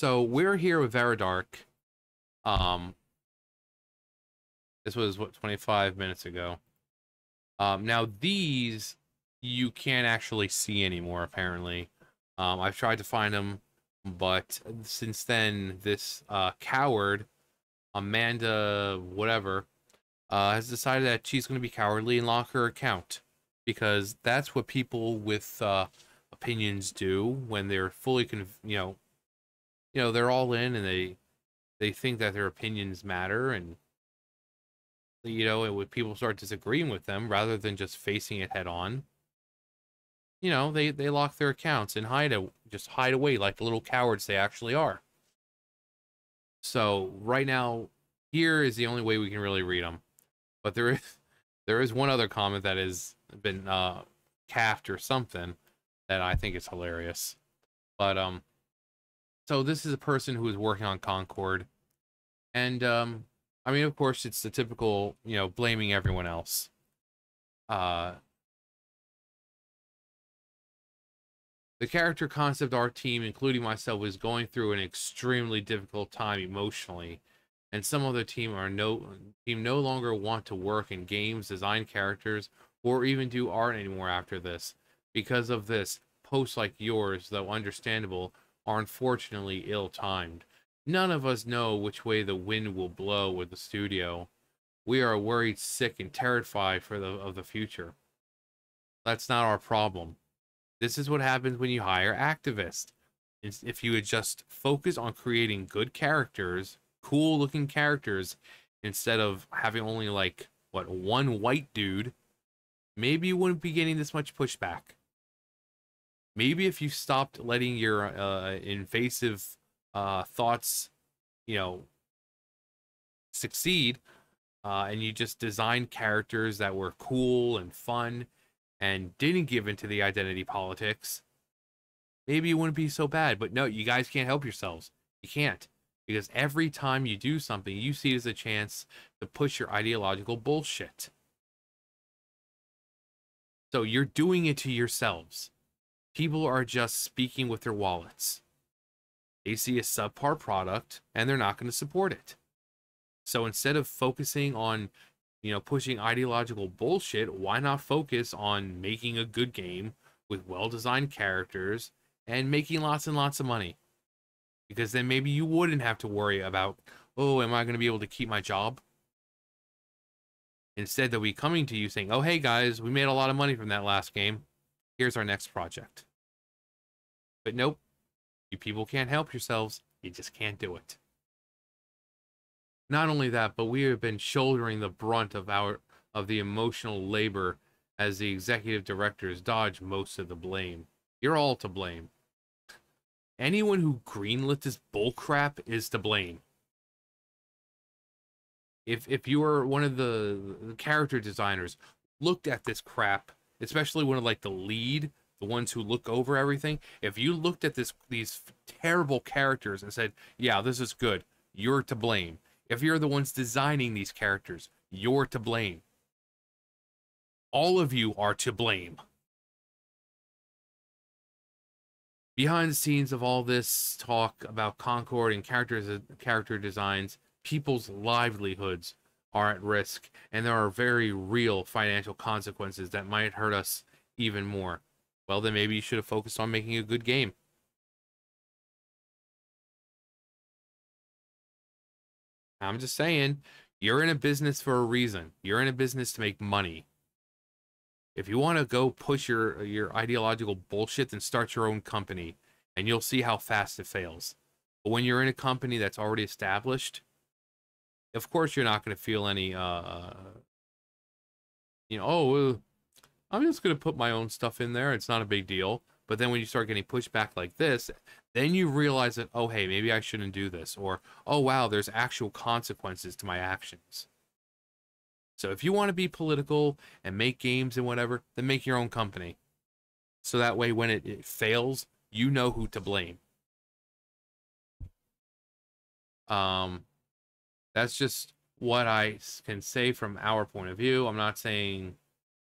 So we're here with Veridark. Um, this was what 25 minutes ago. Now these you can't actually see anymore. Apparently, I've tried to find them, but since then, this coward Amanda, whatever, has decided that she's going to be cowardly and lock her account because that's what people with opinions do when they're fully, they're all in and they think that their opinions matter, and and when people start disagreeing with them rather than just facing it head on, they lock their accounts and just hide away like the little cowards they actually are. So right now, here is the only way we can really read them. But there is one other comment that has been capped or something that I think is hilarious. But so this is a person who is working on Concord. And I mean, of course, it's the typical, blaming everyone else. Uh, the character concept our team, including myself, is going through an extremely difficult time emotionally, and some other team no longer want to work in games, design characters, or even do art anymore after this. Because of this, posts like yours, though understandable, are unfortunately ill-timed. None of us know which way the wind will blow with the studio. We are worried, sick, and terrified of the future. That's not our problem. This is what happens when you hire activists. If you would just focus on creating good characters, cool looking characters, instead of having only like one white dude, maybe you wouldn't be getting this much pushback. Maybe if you stopped letting your invasive thoughts, you know, succeed, and you just designed characters that were cool and fun and didn't give into the identity politics, maybe it wouldn't be so bad. But no, you guys can't help yourselves. You can't. Because every time you do something, you see it as a chance to push your ideological bullshit. So you're doing it to yourselves. People are just speaking with their wallets. They see a subpar product and they're not going to support it. So instead of focusing on, pushing ideological bullshit, why not focus on making a good game with well-designed characters and making lots and lots of money? Because then maybe you wouldn't have to worry about, oh, am I going to be able to keep my job? Instead, they'll be coming to you saying, oh, hey guys, we made a lot of money from that last game. Here's our next project. But nope, you people can't help yourselves. You just can't do it. Not only that, but we have been shouldering the brunt of the emotional labor as the executive directors dodge most of the blame. You're all to blame. Anyone who greenlit this bullcrap is to blame. If you were one of the character designers, looked at this crap, especially one of like the lead, the ones who look over everything, if you looked at these terrible characters and said, yeah, this is good, you're to blame. If you're the ones designing these characters, you're to blame. All of you are to blame. Behind the scenes of all this talk about Concord and character designs, people's livelihoods are at risk, and there are very real financial consequences that might hurt us even more. Well, then maybe you should have focused on making a good game. I'm just saying, you're in a business for a reason. You're in a business to make money. If you want to go push your ideological bullshit, then start your own company, and you'll see how fast it fails. But when you're in a company that's already established, of course you're not going to feel any, I'm just going to put my own stuff in there. It's not a big deal. But then when you start getting pushback like this, then you realize that, oh, hey, maybe I shouldn't do this. Or, oh, wow, there's actual consequences to my actions. So if you want to be political and make games and whatever, then make your own company. So that way when it fails, you know who to blame. That's just what I can say from our point of view. I'm not saying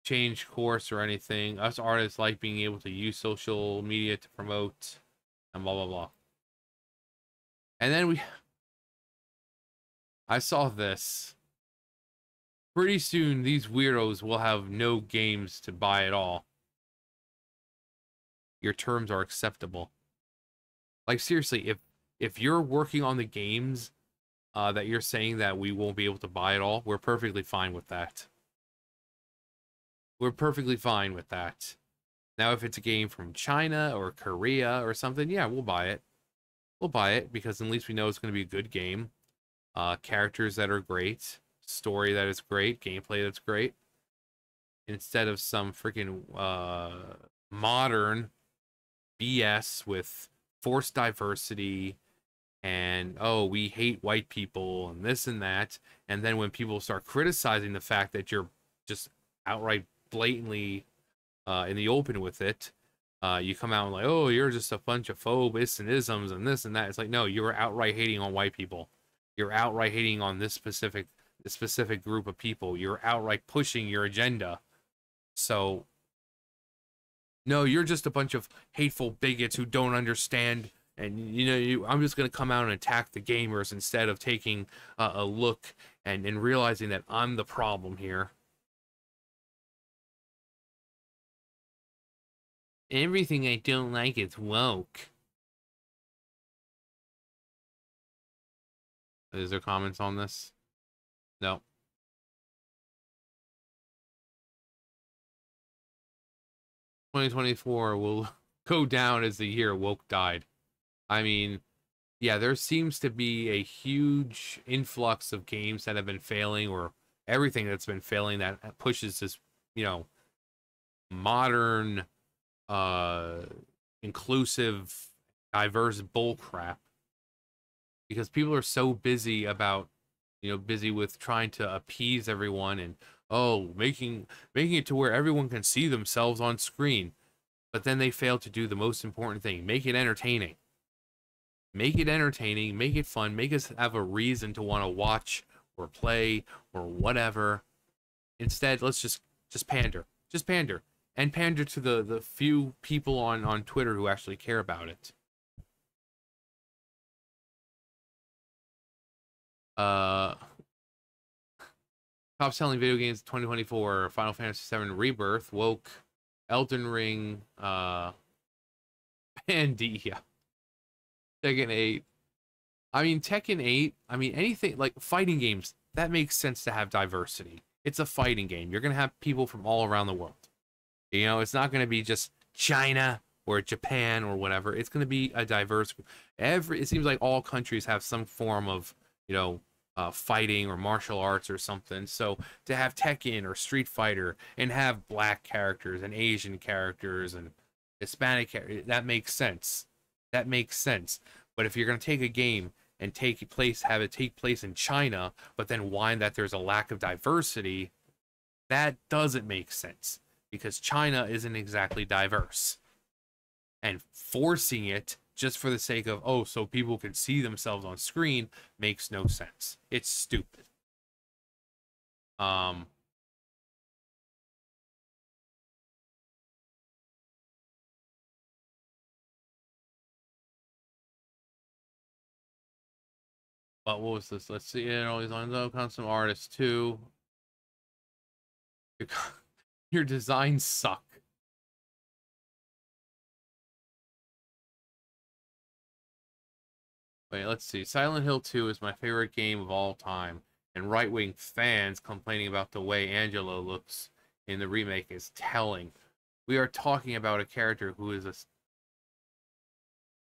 change course or anything. Us artists like being able to use social media to promote and blah blah blah. And then I saw this. Pretty soon, these weirdos will have no games to buy at all. Your terms are acceptable. Like, seriously, if you're working on the games that you're saying that we won't be able to buy at all, we're perfectly fine with that. We're perfectly fine with that. Now, if it's a game from China or Korea or something, yeah, we'll buy it. We'll buy it because at least we know it's going to be a good game. Characters that are great, story that is great, gameplay that's great. Instead of some freaking modern BS with forced diversity and, oh, we hate white people and this and that. And then when people start criticizing the fact that you're just outright blatantly in the open with it, you come out and like, oh, you're just a bunch of phobics and isms and this and that. It's like, no, you're outright hating on white people. You're outright hating on this specific group of people. You're outright pushing your agenda. So, no, you're just a bunch of hateful bigots who don't understand. And, you know, I'm just going to come out and attack the gamers instead of taking a look and realizing that I'm the problem here. Everything I don't like is woke. Is there comments on this? No. "2024 will go down as the year woke died." I mean, yeah, there seems to be a huge influx of games that have been failing, or everything that's been failing that pushes this, you know, modern, inclusive, diverse bull crap. Because people are so busy about, you know, busy with trying to appease everyone and, oh, making it to where everyone can see themselves on screen. But then they fail to do the most important thing: make it entertaining. Make it entertaining, make it fun, make us have a reason to want to watch or play or whatever. Instead, let's just pander. Just pander. And pander to the few people on Twitter who actually care about it. Top selling video games 2024: Final Fantasy VII Rebirth, Woke, Elden Ring, Pandia, Tekken 8. I mean, Tekken 8, I mean, anything like fighting games, that makes sense to have diversity. It's a fighting game. You're going to have people from all around the world. You know, it's not going to be just China or Japan or whatever. It's going to be a diverse. It seems like all countries have some form of, you know, fighting or martial arts or something. So to have Tekken or Street Fighter and have black characters and Asian characters and Hispanic characters, that makes sense. That makes sense. But if you're going to take a game and have it take place in China, but then whine that there's a lack of diversity, that doesn't make sense, because China isn't exactly diverse. And forcing it just for the sake of, oh, so people can see themselves on screen, makes no sense. It's stupid. But what was this? Let's see. All these lines. Oh, custom artists too. Your designs suck. Wait, let's see. Silent Hill 2 is my favorite game of all time, and right-wing fans complaining about the way Angelo looks in the remake is telling. We are talking about a character who is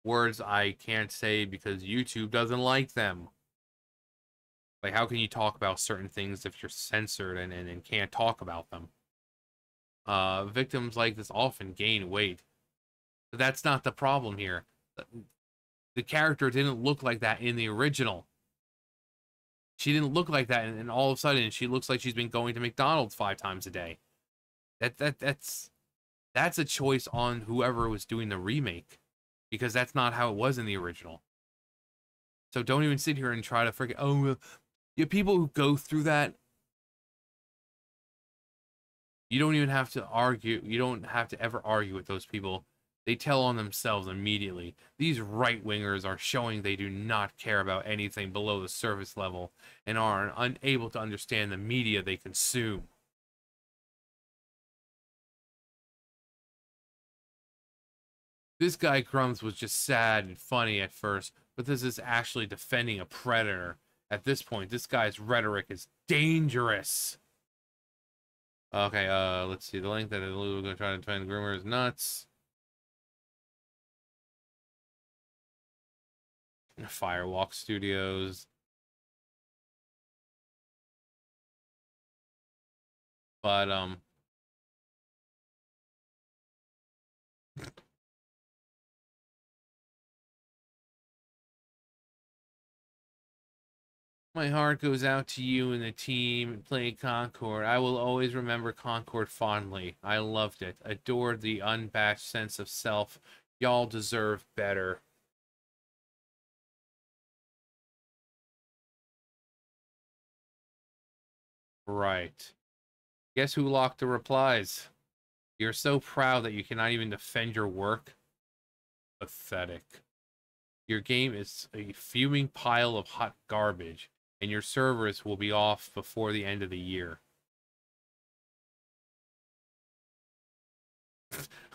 words I can't say because YouTube doesn't like them. Like, how can you talk about certain things if you're censored and can't talk about them? Victims like this often gain weight. But that's not the problem here. The character didn't look like that in the original. She didn't look like that, and all of a sudden she looks like she's been going to McDonald's 5 times a day. That's a choice on whoever was doing the remake, because that's not how it was in the original. So don't even sit here and try to forget. Oh, you people who go through that, you don't even have to argue. You don't have to ever argue with those people. They tell on themselves immediately. These right-wingers are showing they do not care about anything below the surface level and are unable to understand the media they consume. This guy Crumbs was just sad and funny at first, but this is actually defending a predator. At this point, this guy's rhetoric is dangerous. Okay, let's see. The link that Lou gonna try to find the groomer is nuts. Firewalk Studios. But my heart goes out to you and the team playing Concord. I will always remember Concord fondly. I loved it. Adored the unabashed sense of self. Y'all deserve better. Right. Guess who locked the replies? You're so proud that you cannot even defend your work. Pathetic. Your game is a fuming pile of hot garbage, and your servers will be off before the end of the year.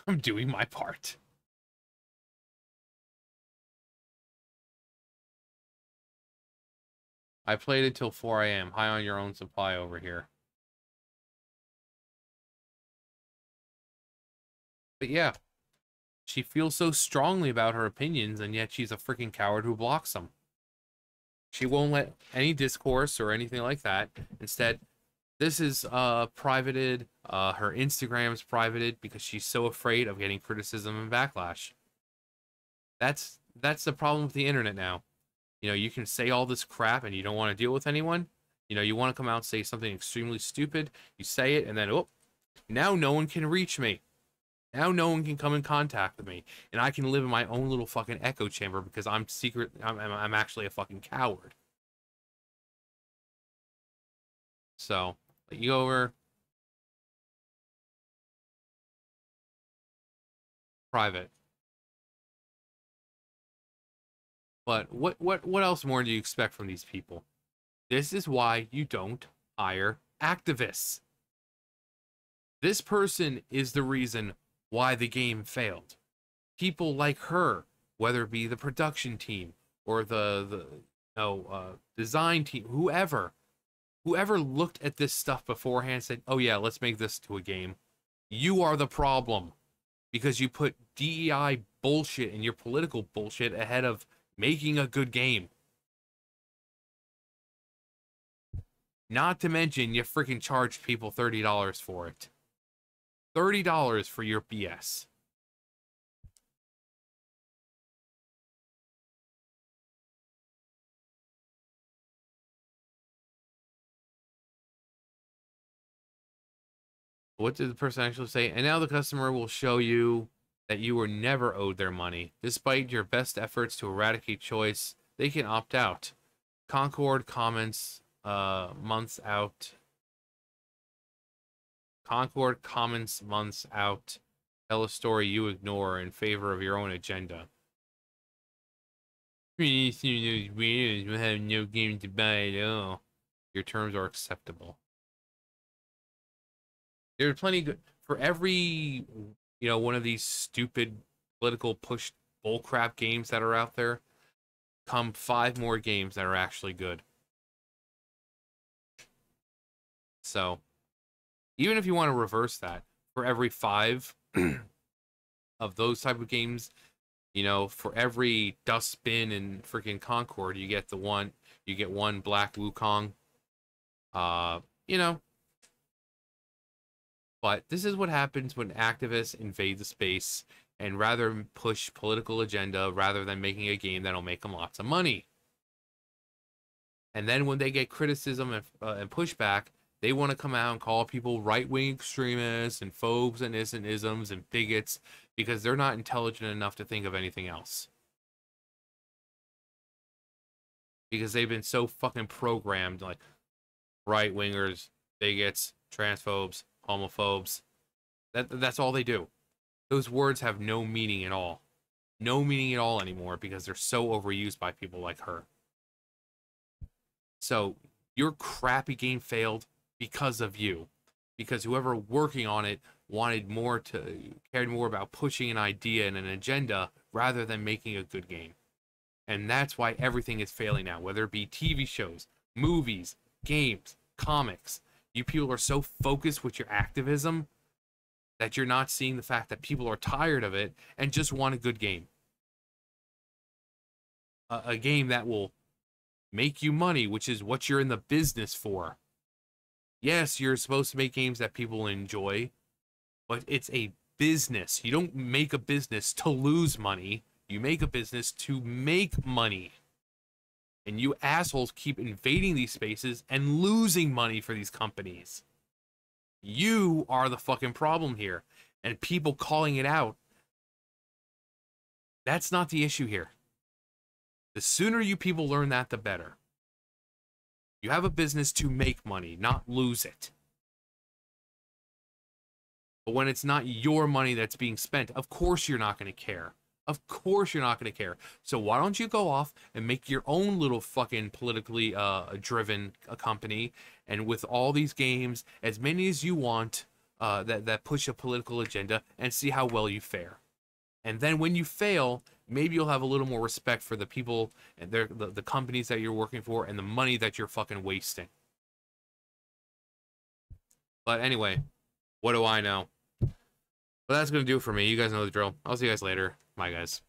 I'm doing my part. I played until 4 a.m. High on your own supply over here. But yeah, she feels so strongly about her opinions, and yet she's a freaking coward who blocks them. She won't let any discourse or anything like that. Instead, this is privated. Her Instagram's privated because she's so afraid of getting criticism and backlash. That's the problem with the internet now. You know, you can say all this crap and you don't want to deal with anyone. You know, you want to come out and say something extremely stupid. You say it and then, oh, now no one can reach me. Now no one can come in contact with me. And I can live in my own little fucking echo chamber because I'm actually a fucking coward. So, you go over private. But what else more do you expect from these people? This is why you don't hire activists. This person is the reason why the game failed. People like her, whether it be the production team or the design team, whoever looked at this stuff beforehand and said, "Oh yeah, let's make this to a game." You are the problem because you put DEI bullshit and your political bullshit ahead of making a good game. Not to mention, you freaking charge people $30 for it. $30 for your BS. What did the person actually say? And now the customer will show you that you were never owed their money. Despite your best efforts to eradicate choice, they can opt out. Concord comments months out. Concord comments months out. Tell a story you ignore in favor of your own agenda. You have no game to buy at all. Your terms are acceptable. There's plenty good for every one of these stupid political push bullcrap games that are out there. Come 5 more games that are actually good. So, even if you want to reverse that, for every 5 of those type of games, for every Dustbin and freaking Concord, you get one Black Wukong. But this is what happens when activists invade the space and rather push political agenda rather than making a game that'll make them lots of money. And then when they get criticism and pushback, they want to come out and call people right-wing extremists and phobes and isms and bigots because they're not intelligent enough to think of anything else. Because they've been so fucking programmed, like right-wingers, bigots, transphobes, homophobes. That's all they do. those words have no meaning at all. No meaning at all anymore because they're so overused by people like her. So your crappy game failed because of you. Because whoever working on it cared more about pushing an idea and an agenda rather than making a good game. And that's why everything is failing now, whether it be TV shows, movies, games, comics. You people are so focused with your activism that you're not seeing the fact that people are tired of it and just want a good game. A game that will make you money, which is what you're in the business for. Yes, you're supposed to make games that people enjoy, but it's a business. You don't make a business to lose money. You make a business to make money. And you assholes keep invading these spaces and losing money for these companies. You are the fucking problem here. And people calling it out, that's not the issue here. The sooner you people learn that, the better. You have a business to make money, not lose it. But when it's not your money that's being spent, of course you're not going to care. Of course you're not going to care. So why don't you go off and make your own little fucking politically driven company, and with all these games, as many as you want, that push a political agenda, and see how well you fare. And then when you fail, maybe you'll have a little more respect for the people and the companies that you're working for and the money that you're fucking wasting. But anyway, what do I know? But that's going to do it for me. You guys know the drill. I'll see you guys later. Bye, guys.